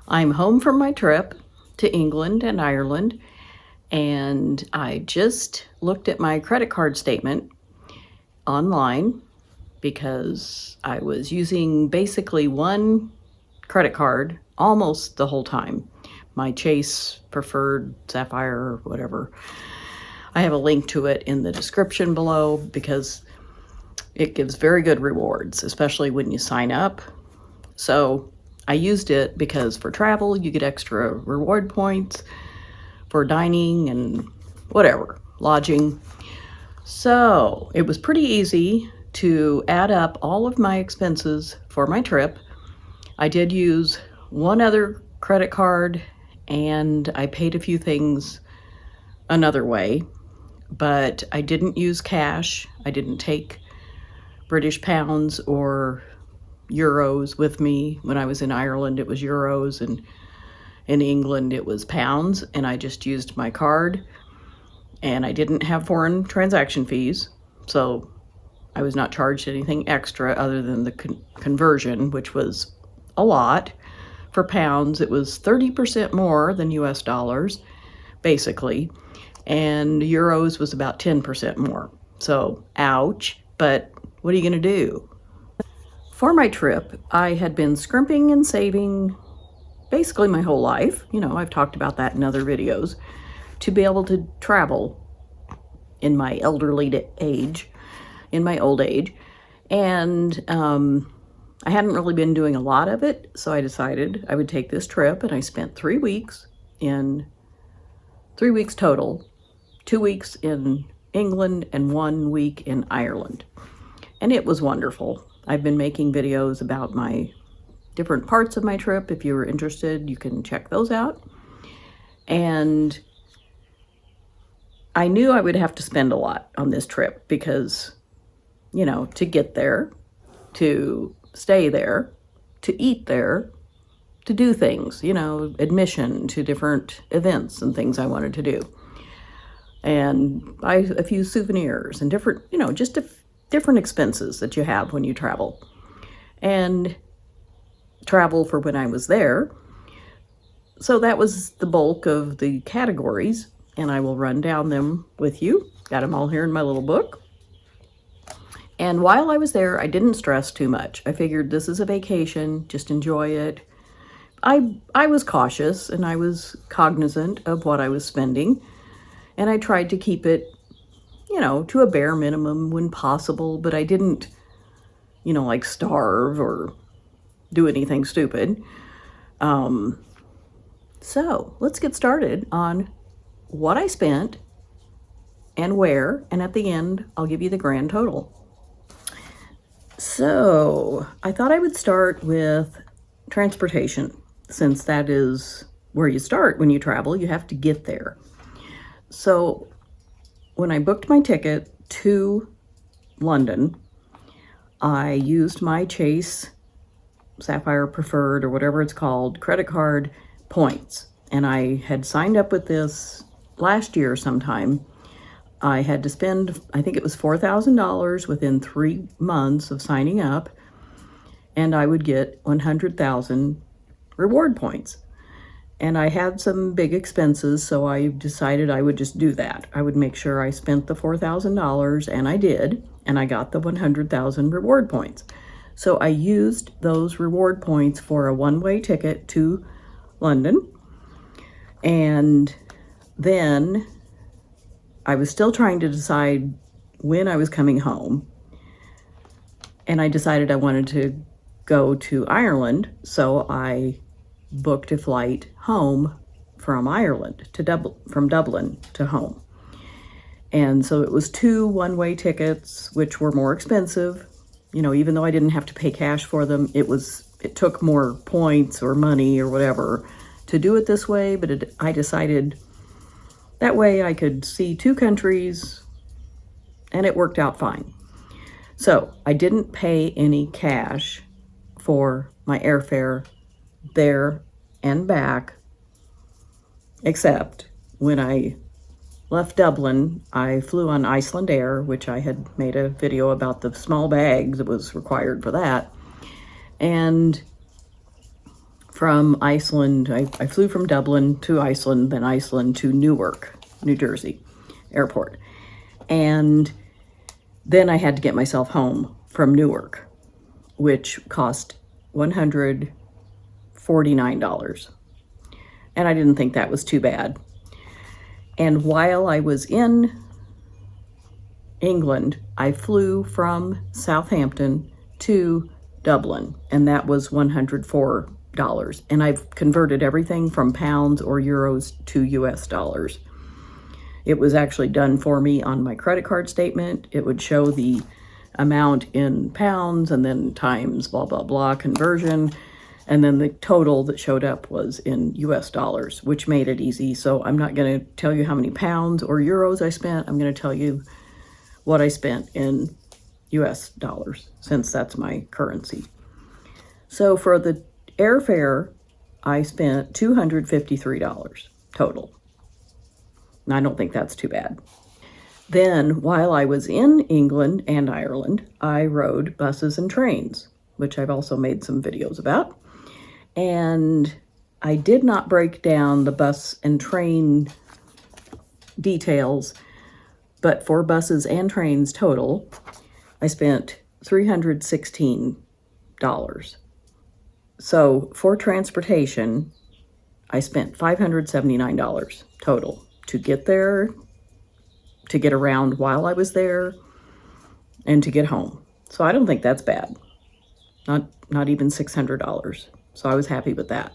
I'm home from my trip to England and Ireland, and I just looked at my credit card statement online because I was using basically one credit card almost the whole time. My Chase Preferred Sapphire, whatever. I have a link to it in the description below because it gives very good rewards, especially when you sign up. So I used it because for travel, you get extra reward points for dining and whatever, lodging. So it was pretty easy to add up all of my expenses for my trip. I did use one other credit card and I paid a few things another way, but I didn't use cash. I didn't take British pounds or euros with me. When I was in Ireland, it was euros, and in England, it was pounds, and I just used my card, and I didn't have foreign transaction fees, so I was not charged anything extra other than the conversion, which was a lot. For pounds, it was 30% more than US dollars, basically, and euros was about 10% more. So, ouch, but what are you going to do? For my trip, I had been scrimping and saving basically my whole life. You know, I've talked about that in other videos, to be able to travel in my elderly age, in my old age. And I hadn't really been doing a lot of it, so I decided I would take this trip, and I spent 3 weeks total, 2 weeks in England and 1 week in Ireland. And it was wonderful. I've been making videos about my different parts of my trip. If you were interested, you can check those out. And I knew I would have to spend a lot on this trip because, you know, to get there, to stay there, to eat there, to do things, you know, admission to different events and things I wanted to do. And buy a few souvenirs and different, you know, just different expenses that you have when you travel. And travel for when I was there. So that was the bulk of the categories, and I will run down them with you. Got them all here in my little book. And while I was there, I didn't stress too much. I figured this is a vacation, just enjoy it. I was cautious and I was cognizant of what I was spending, and I tried to keep it, you know, to a bare minimum when possible, but I didn't, you know, like starve or do anything stupid. So let's get started on what I spent and where, and at the end, I'll give you the grand total. So I thought I would start with transportation, since that is where you start when you travel. You have to get there. So when I booked my ticket to London, I used my Chase Sapphire Preferred, or whatever it's called, credit card points. And I had signed up with this last year sometime. I had to spend, I think it was $4,000 within 3 months of signing up, and I would get 100,000 reward points. And I had some big expenses, so I decided I would just do that. I would make sure I spent the $4,000, and I did, and I got the 100,000 reward points. So I used those reward points for a one-way ticket to London. And then I was still trying to decide when I was coming home. And I decided I wanted to go to Ireland, so I booked a flight home from Ireland to from Dublin to home. And so it was 2 one-way tickets, which were more expensive. You know, even though I didn't have to pay cash for them, it took more points or money or whatever to do it this way, but I decided that way I could see 2 countries, and it worked out fine. So I didn't pay any cash for my airfare there and back, except when I left Dublin, I flew on Iceland Air, which I had made a video about the small bag that was required for that. And from Iceland. I flew from Dublin to Iceland, then Iceland to Newark, New Jersey airport. And then I had to get myself home from Newark, which cost $149. And I didn't think that was too bad. And while I was in England, I flew from Southampton to Dublin, and that was $104. And I've converted everything from pounds or euros to US dollars. It was actually done for me on my credit card statement. It would show the amount in pounds and then times blah, blah, blah conversion. And then the total that showed up was in US dollars, which made it easy. So I'm not going to tell you how many pounds or euros I spent. I'm going to tell you what I spent in US dollars, since that's my currency. So for the airfare, I spent $253 total. And I don't think that's too bad. Then, while I was in England and Ireland, I rode buses and trains, which I've also made some videos about. And I did not break down the bus and train details, but for buses and trains total, I spent $316. So for transportation, I spent $579 total to get there, to get around while I was there, and to get home. So I don't think that's bad. Not even $600. So I was happy with that.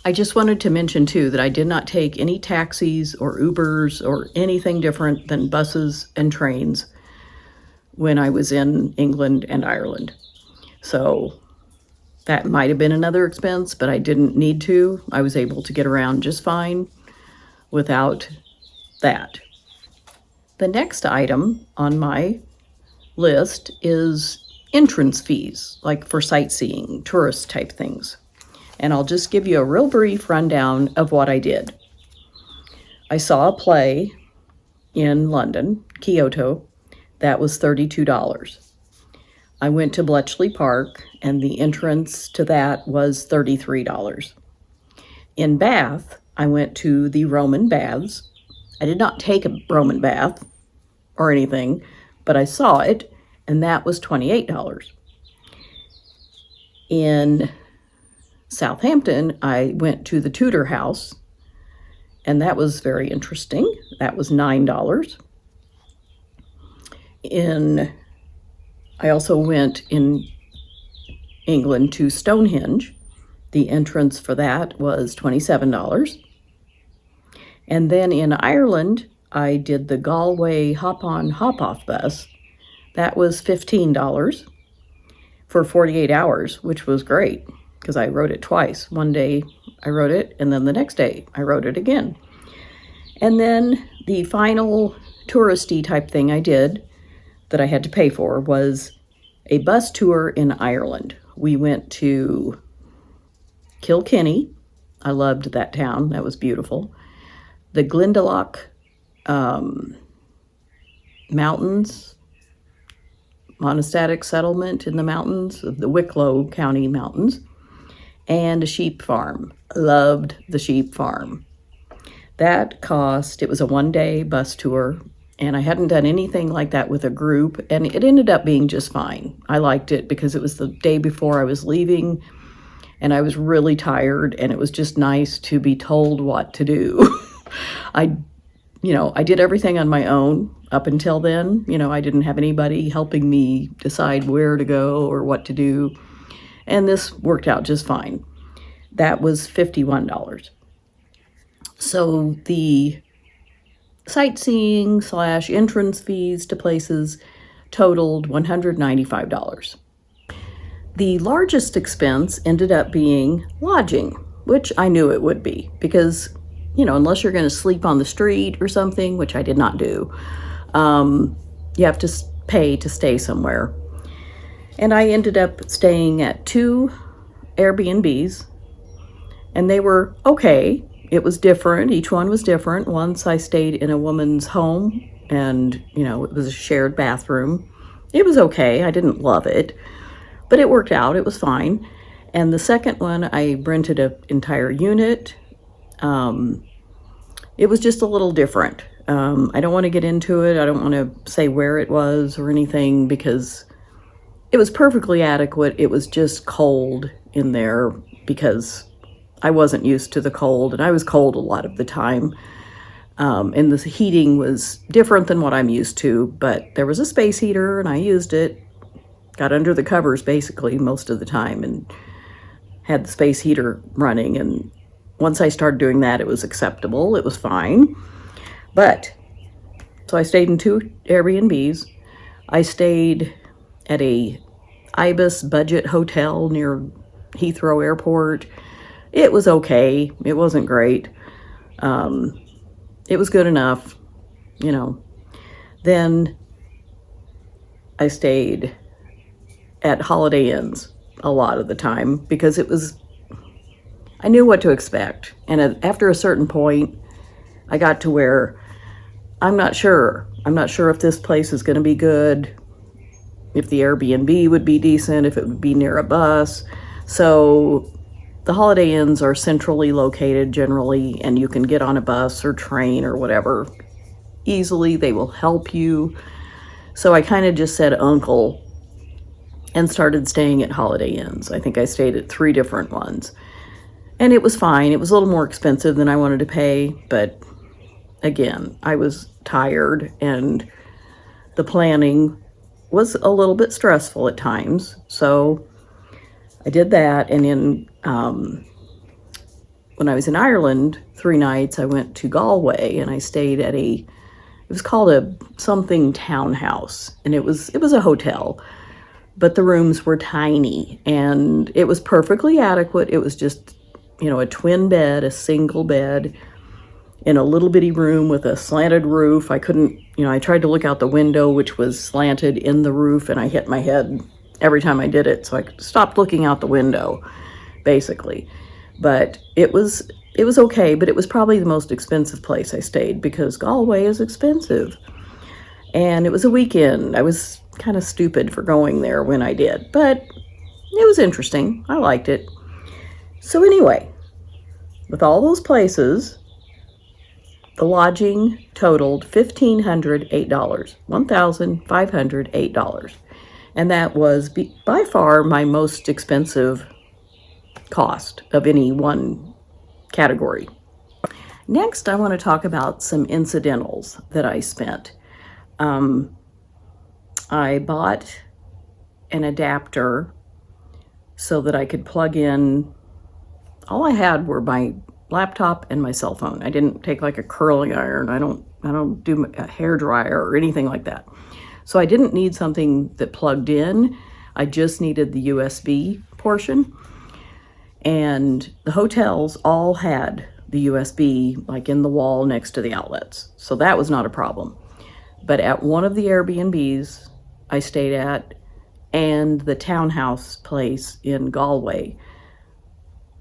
I just wanted to mention too that I did not take any taxis or Ubers or anything different than buses and trains when I was in England and Ireland. So that might have been another expense, but I didn't need to. I was able to get around just fine without that. The next item on my list is entrance fees, like for sightseeing, tourist type things. And I'll just give you a real brief rundown of what I did. I saw a play in London, Kyoto, that was $32. I went to Bletchley Park, and the entrance to that was $33. In Bath, I went to the Roman baths. I did not take a Roman bath or anything, but I saw it, and that was $28. In Southampton, I went to the Tudor House, and that was very interesting. That was $9. I also went in England to Stonehenge. The entrance for that was $27. And then in Ireland, I did the Galway hop-on, hop-off bus. That was $15 for 48 hours, which was great because I rode it twice. One day I rode it, and then the next day I rode it again. And then the final touristy type thing I did that I had to pay for was a bus tour in Ireland. We went to Kilkenny. I loved that town. That was beautiful. The Glendalough mountains, monastic settlement in the mountains, the Wicklow County mountains, and a sheep farm. Loved the sheep farm. That cost, it was a one-day bus tour, and I hadn't done anything like that with a group, and it ended up being just fine. I liked it because it was the day before I was leaving, and I was really tired, and it was just nice to be told what to do. I did everything on my own up until then. I didn't have anybody helping me decide where to go or what to do, and this worked out just fine. That was $51. So the sightseeing / entrance fees to places totaled $195. The largest expense ended up being lodging, which I knew it would be because, unless you're going to sleep on the street or something, which I did not do, you have to pay to stay somewhere. And I ended up staying at 2 Airbnbs, and they were okay. It was different. Each one was different. Once I stayed in a woman's home, and, it was a shared bathroom. It was okay. I didn't love it, but it worked out. It was fine. And the second one, I rented an entire unit. It was just a little different. I don't want to get into it. I don't want to say where it was or anything because it was perfectly adequate. It was just cold in there because I wasn't used to the cold, and I was cold a lot of the time. And the heating was different than what I'm used to, but there was a space heater and I used it. Got under the covers basically most of the time and had the space heater running. And once I started doing that, it was acceptable. It was fine. But, so I stayed in 2 Airbnbs. I stayed at a Ibis budget hotel near Heathrow Airport. It was okay. It wasn't great. It was good enough, you know. Then I stayed at Holiday Inns a lot of the time because I knew what to expect. And after a certain point, I got to where I'm not sure. I'm not sure if this place is going to be good, if the Airbnb would be decent, if it would be near a bus. So the Holiday Inns are centrally located generally, and you can get on a bus or train or whatever easily. They will help you. So I kind of just said uncle and started staying at Holiday Inns. I think I stayed at 3 different ones. And it was fine. It was a little more expensive than I wanted to pay, but again, I was tired and the planning was a little bit stressful at times. So I did that, and then when I was in Ireland 3 nights, I went to Galway and I stayed at it was called a something townhouse, and it was a hotel, but the rooms were tiny and it was perfectly adequate. It was just, a twin bed, a single bed in a little bitty room with a slanted roof. I couldn't, I tried to look out the window, which was slanted in the roof, and I hit my head every time I did it. So I stopped looking out the window, basically. But it was okay, but it was probably the most expensive place I stayed because Galway is expensive. And it was a weekend. I was kind of stupid for going there when I did, but it was interesting. I liked it. So anyway, with all those places, the lodging totaled $1,508, $1,508. And that was by far my most expensive cost of any one category. Next, I want to talk about some incidentals that I spent. I bought an adapter so that I could plug in. All I had were my laptop and my cell phone. I didn't take like a curling iron. I don't do a hair dryer or anything like that. So I didn't need something that plugged in. I just needed the USB portion. And the hotels all had the USB like in the wall next to the outlets. So that was not a problem. But at one of the Airbnbs I stayed at and the townhouse place in Galway,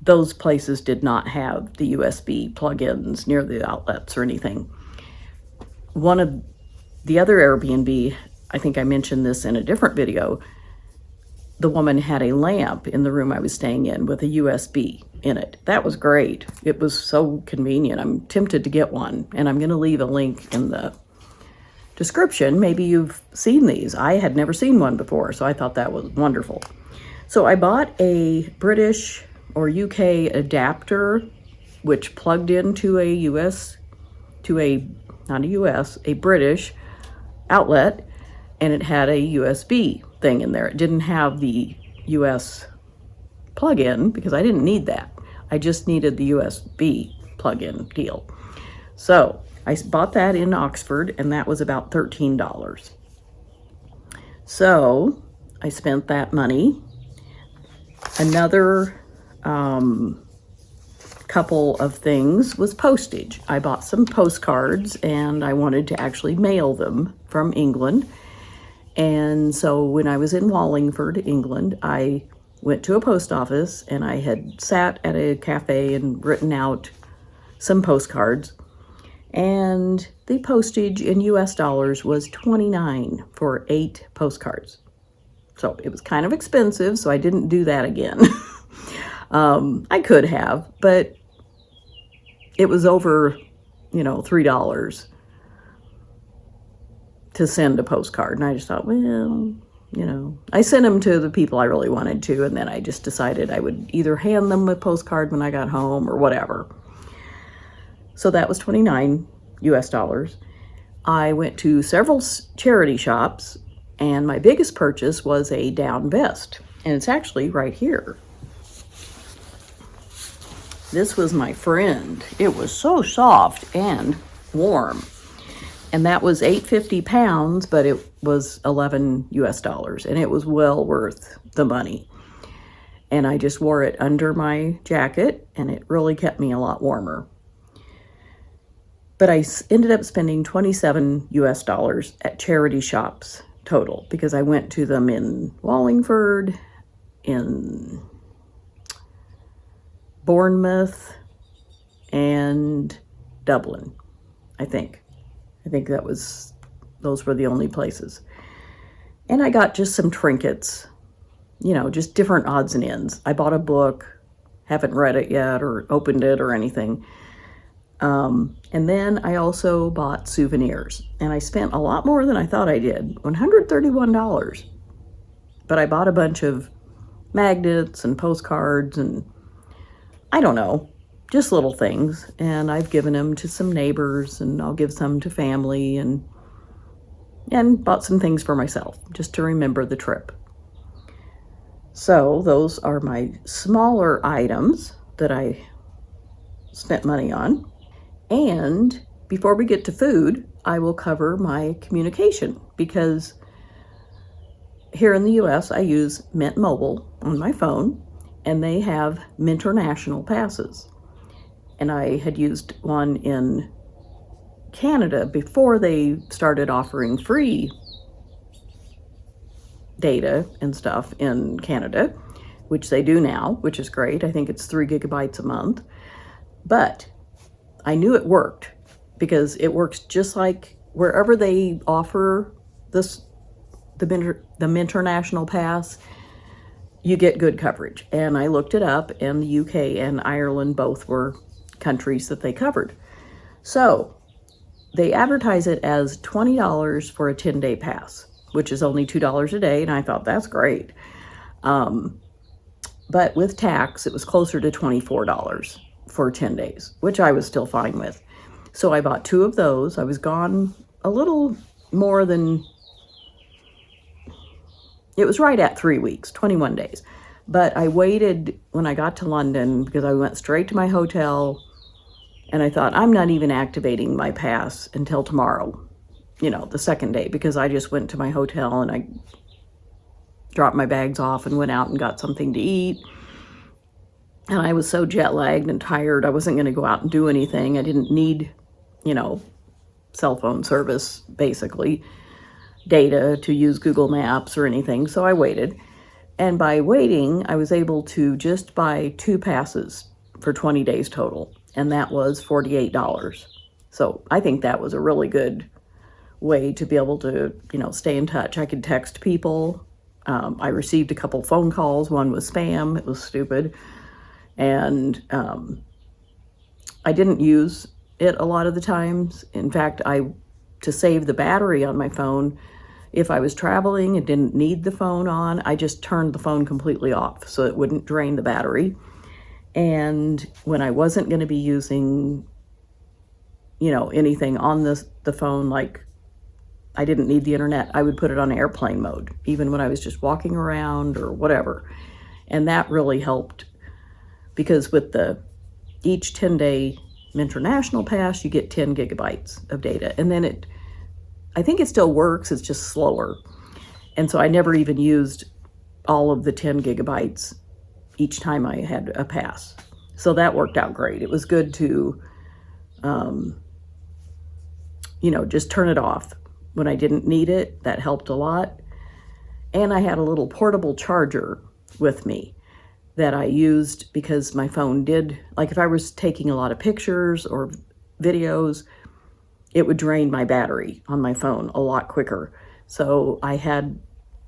those places did not have the USB plug-ins near the outlets or anything. One of the other Airbnb, I think I mentioned this in a different video, the woman had a lamp in the room I was staying in with a USB in it. That was great. It was so convenient. I'm tempted to get one, and I'm going to leave a link in the description. Maybe you've seen these. I had never seen one before, so I thought that was wonderful. So I bought a British or UK adapter, which plugged into a British outlet, and it had a USB thing in there. It didn't have the US plug-in because I didn't need that. I just needed the USB plug-in deal. So I bought that in Oxford, and that was about $13. So I spent that money. Another couple of things was postage. I bought some postcards, and I wanted to actually mail them from England. And so when I was in Wallingford, England, I went to a post office, and I had sat at a cafe and written out some postcards. And the postage in US dollars was $29 for 8 postcards. So it was kind of expensive, so I didn't do that again. I could have, but it was over, $3 to send a postcard. And I just thought, well, I sent them to the people I really wanted to, and then I just decided I would either hand them a postcard when I got home or whatever. So that was 29 US dollars. I went to several charity shops, and my biggest purchase was a down vest. And it's actually right here. This was my friend. It was so soft and warm. And that was £8.50, but it was 11 US dollars, and it was well worth the money. And I just wore it under my jacket, and it really kept me a lot warmer. But I ended up spending 27 US dollars at charity shops total, because I went to them in Wallingford, in Bournemouth, and Dublin, I think. Those were the only places. And I got just some trinkets, just different odds and ends. I bought a book, haven't read it yet or opened it or anything. And then I also bought souvenirs, and I spent a lot more than I thought I did, $131. But I bought a bunch of magnets and postcards and I don't know, just little things. And I've given them to some neighbors, and I'll give some to family, and bought some things for myself just to remember the trip. So those are my smaller items that I spent money on. And before we get to food, I will cover my communication, because here in the US, I use Mint Mobile on my phone, and they have Minternational passes. And I had used one in Canada before they started offering free data and stuff in Canada, which they do now, which is great. I think it's 3 gigabytes a month. But I knew it worked, because it works just like wherever they offer the Minternational pass, you get good coverage. And I looked it up, and the UK and Ireland both were countries that they covered. So they advertise it as $20 for a 10-day pass, which is only $2 a day, and I thought that's great. But with tax, it was closer to $24 for 10 days, which I was still fine with. So I bought 2 of those. I was gone a little more than, it was right at 3 weeks, 21 days. But I waited when I got to London, because I went straight to my hotel, and I thought, I'm not even activating my pass until tomorrow, the second day, because I just went to my hotel and I dropped my bags off and went out and got something to eat. And I was so jet lagged and tired, I wasn't going to go out and do anything. I didn't need, cell phone service, basically, data to use Google Maps or anything. So I waited. And by waiting, I was able to just buy 2 passes for 20 days total. And that was $48. So I think that was a really good way to be able to, stay in touch. I could text people. I received a couple phone calls. One was spam. It was stupid. And I didn't use it a lot of the times. In fact, to save the battery on my phone, if I was traveling and didn't need the phone on, I just turned the phone completely off so it wouldn't drain the battery. And when I wasn't going to be using, anything on the phone, like I didn't need the internet, I would put it on airplane mode, even when I was just walking around or whatever. And that really helped, because with each 10-day Minternational pass, you get 10 gigabytes of data. And then I think it still works, it's just slower. And so I never even used all of the 10 gigabytes each time I had a pass. So that worked out great. It was good to, just turn it off when I didn't need it. That helped a lot. And I had a little portable charger with me that I used, because my phone did, like if I was taking a lot of pictures or videos, it would drain my battery on my phone a lot quicker. So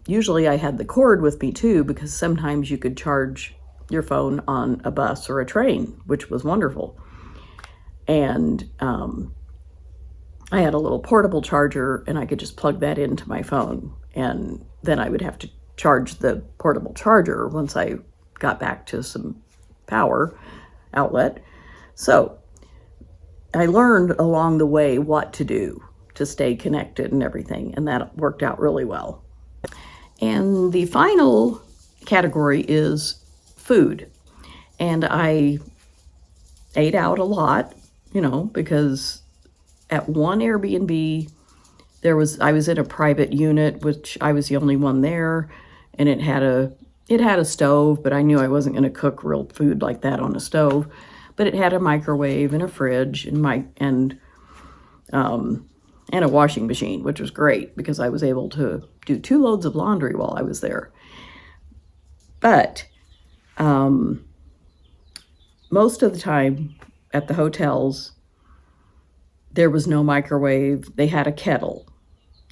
usually I had the cord with me too, because sometimes you could charge your phone on a bus or a train, which was wonderful. And I had a little portable charger, and I could just plug that into my phone. And then I would have to charge the portable charger once I got back to some power outlet. So I learned along the way what to do to stay connected and everything, and that worked out really well. And the final category is food. And I ate out a lot, because at one Airbnb, I was in a private unit, which I was the only one there, and it had a stove, but I knew I wasn't going to cook real food like that on a stove. But it had a microwave and a fridge and a washing machine, which was great because I was able to do 2 loads of laundry while I was there. But most of the time at the hotels, there was no microwave. They had a kettle.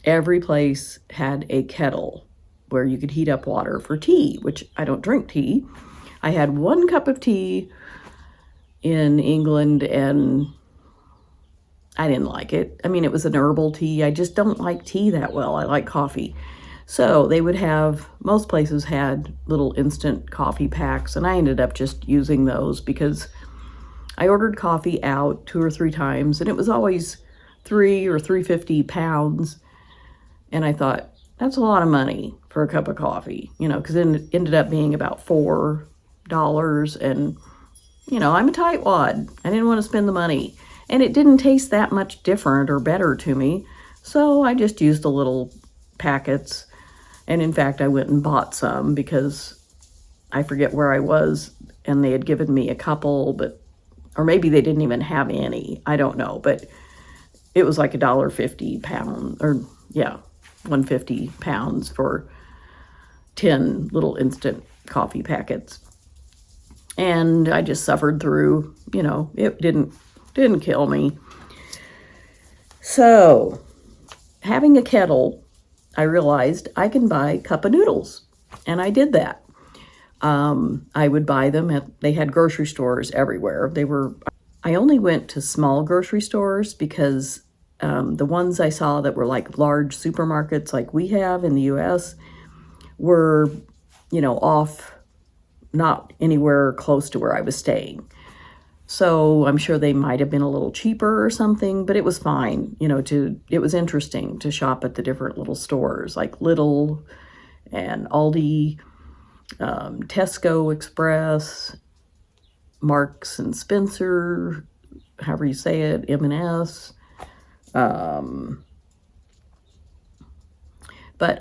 Every place had a kettle where you could heat up water for tea, which I don't drink tea. I had 1 cup of tea in England, and I didn't like it. I mean, it was an herbal tea. I just don't like tea that well. I like coffee. So most places had little instant coffee packs, and I ended up just using those because I ordered coffee out 2 or 3 times, and it was always $3 or $3.50 pounds. And I thought, that's a lot of money for a cup of coffee, because it ended up being about $4. And, I'm a tightwad. I didn't want to spend the money. And it didn't taste that much different or better to me. So I just used the little packets. And in fact, I went and bought some because I forget where I was, and they had given me a couple, or maybe they didn't even have any. I don't know, but it was like $1.50 pound, or yeah, 150 pounds for 10 little instant coffee packets. And I just suffered through, it didn't kill me. So having a kettle, I realized I can buy cup of noodles. And I did that. I would buy them they had grocery stores everywhere. I only went to small grocery stores because the ones I saw that were like large supermarkets like we have in the US were, off, not anywhere close to where I was staying. So I'm sure they might have been a little cheaper or something, but it was fine, it was interesting to shop at the different little stores like Lidl and Aldi, Tesco Express, Marks and Spencer, however you say it, M&S. But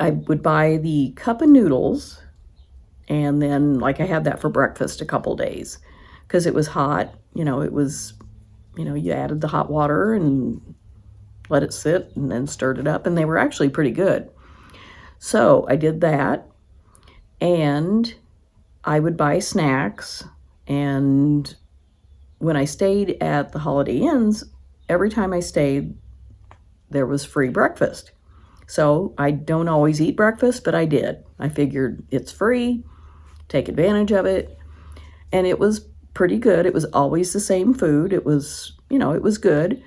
I would buy the cup of noodles, and then I had that for breakfast a couple days because it was hot. It was, you added the hot water and let it sit and then stirred it up, and they were actually pretty good. So I did that, and I would buy snacks. And when I stayed at the Holiday Inns, every time I stayed, there was free breakfast. So I don't always eat breakfast, but I did. I figured it's free, take advantage of it. And it was pretty good. It was always the same food. It was, it was good.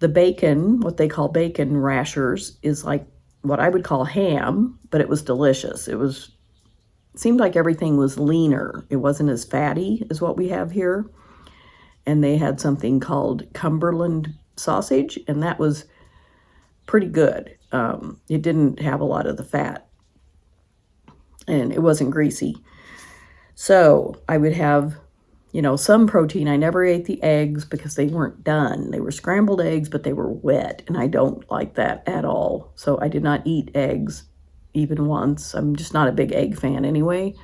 The bacon, what they call bacon rashers, is like what I would call ham, but it was delicious. It seemed like everything was leaner. It wasn't as fatty as what we have here. And they had something called Cumberland sausage, and that was pretty good. It didn't have a lot of the fat, and it wasn't greasy. So I would have, some protein. I never ate the eggs because they weren't done. They were scrambled eggs, but they were wet, and I don't like that at all. So I did not eat eggs even once. I'm just not a big egg fan anyway.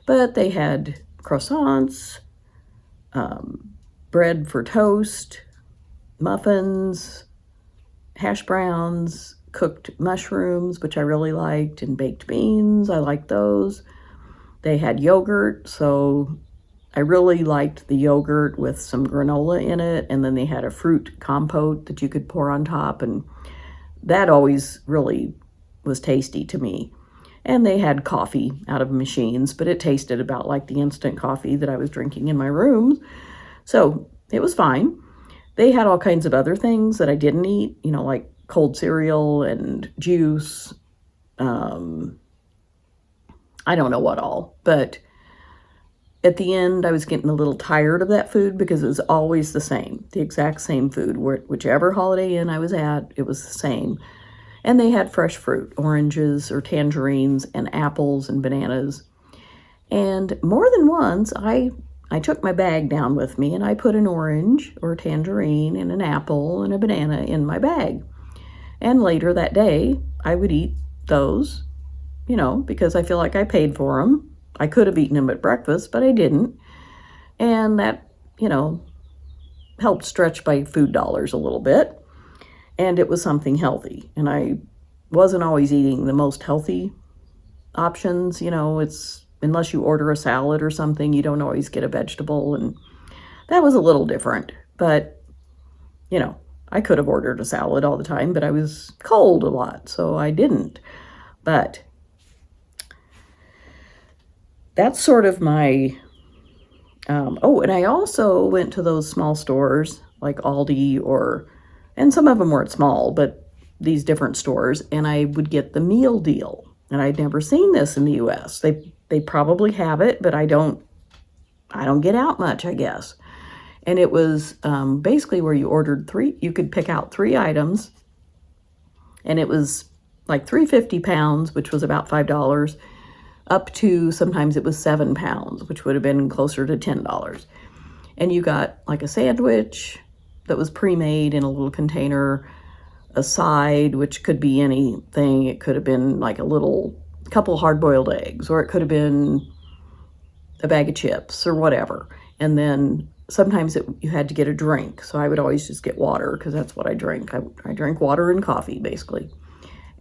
But they had croissants, bread for toast, muffins, hash browns, cooked mushrooms, which I really liked, and baked beans. I liked those. They had yogurt, so I really liked the yogurt with some granola in it, and then they had a fruit compote that you could pour on top, and that always really was tasty to me. And they had coffee out of machines, but it tasted about like the instant coffee that I was drinking in my room. So it was fine. They had all kinds of other things that I didn't eat, like cold cereal and juice. I don't know what all, but at the end, I was getting a little tired of that food because it was always the same, the exact same food. Whichever Holiday Inn I was at, it was the same. And they had fresh fruit, oranges or tangerines and apples and bananas. And more than once, I took my bag down with me and I put an orange or a tangerine and an apple and a banana in my bag. And later that day, I would eat those, because I feel like I paid for them. I could have eaten them at breakfast, but I didn't. And that, helped stretch my food dollars a little bit. And it was something healthy. And I wasn't always eating the most healthy options. It's unless you order a salad or something, you don't always get a vegetable. And that was a little different. But, I could have ordered a salad all the time, but I was cold a lot, so I didn't. But that's sort of my, and I also went to those small stores like Aldi and some of them weren't small, but these different stores, and I would get the meal deal. And I'd never seen this in the US. They probably have it, but I don't get out much, I guess. And it was basically where you you could pick out 3 items, and it was like $3.50 pounds, which was about $5, up to sometimes it was £7, which would have been closer to $10. And you got like a sandwich that was pre-made in a little container, a side, which could be anything. It could have been like a couple hard-boiled eggs, or it could have been a bag of chips or whatever. And then sometimes you had to get a drink. So I would always just get water because that's what I drink. I drink water and coffee, basically.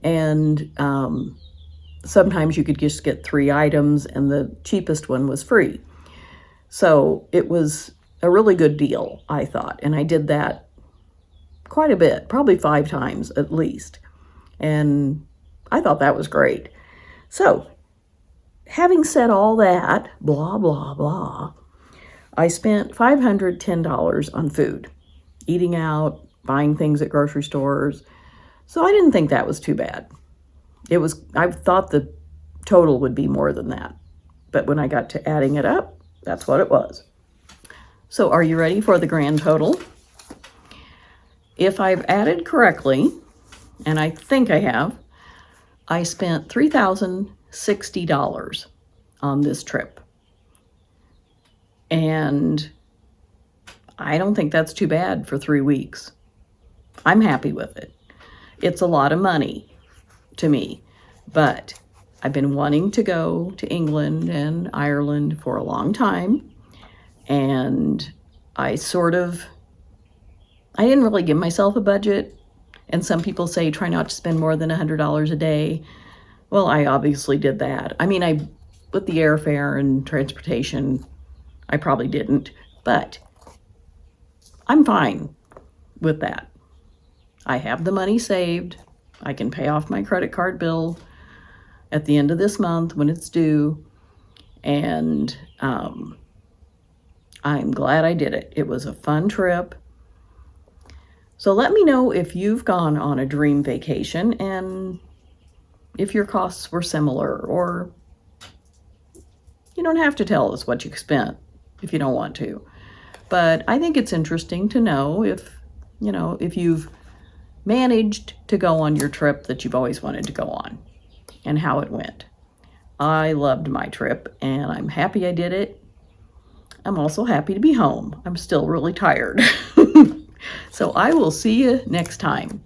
And sometimes you could just get 3 items, and the cheapest one was free. So it was a really good deal, I thought. And I did that quite a bit, probably 5 times at least. And I thought that was great. So having said all that, blah, blah, blah, I spent $510 on food, eating out, buying things at grocery stores. So I didn't think that was too bad. I thought the total would be more than that. But when I got to adding it up, that's what it was. So are you ready for the grand total? If I've added correctly, and I think I have, I spent $3,060 on this trip. And I don't think that's too bad for 3 weeks. I'm happy with it. It's a lot of money to me, but I've been wanting to go to England and Ireland for a long time, and I didn't really give myself a budget, and some people say try not to spend more than $100 a day. Well, I obviously did that. I mean, with the airfare and transportation, I probably didn't, but I'm fine with that. I have the money saved. I can pay off my credit card bill at the end of this month when it's due. And I'm glad I did it. It was a fun trip. So let me know if you've gone on a dream vacation and if your costs were similar, or you don't have to tell us what you spent if you don't want to. But I think it's interesting to know if you've managed to go on your trip that you've always wanted to go on and how it went. I loved my trip and I'm happy I did it. I'm also happy to be home. I'm still really tired. So I will see you next time.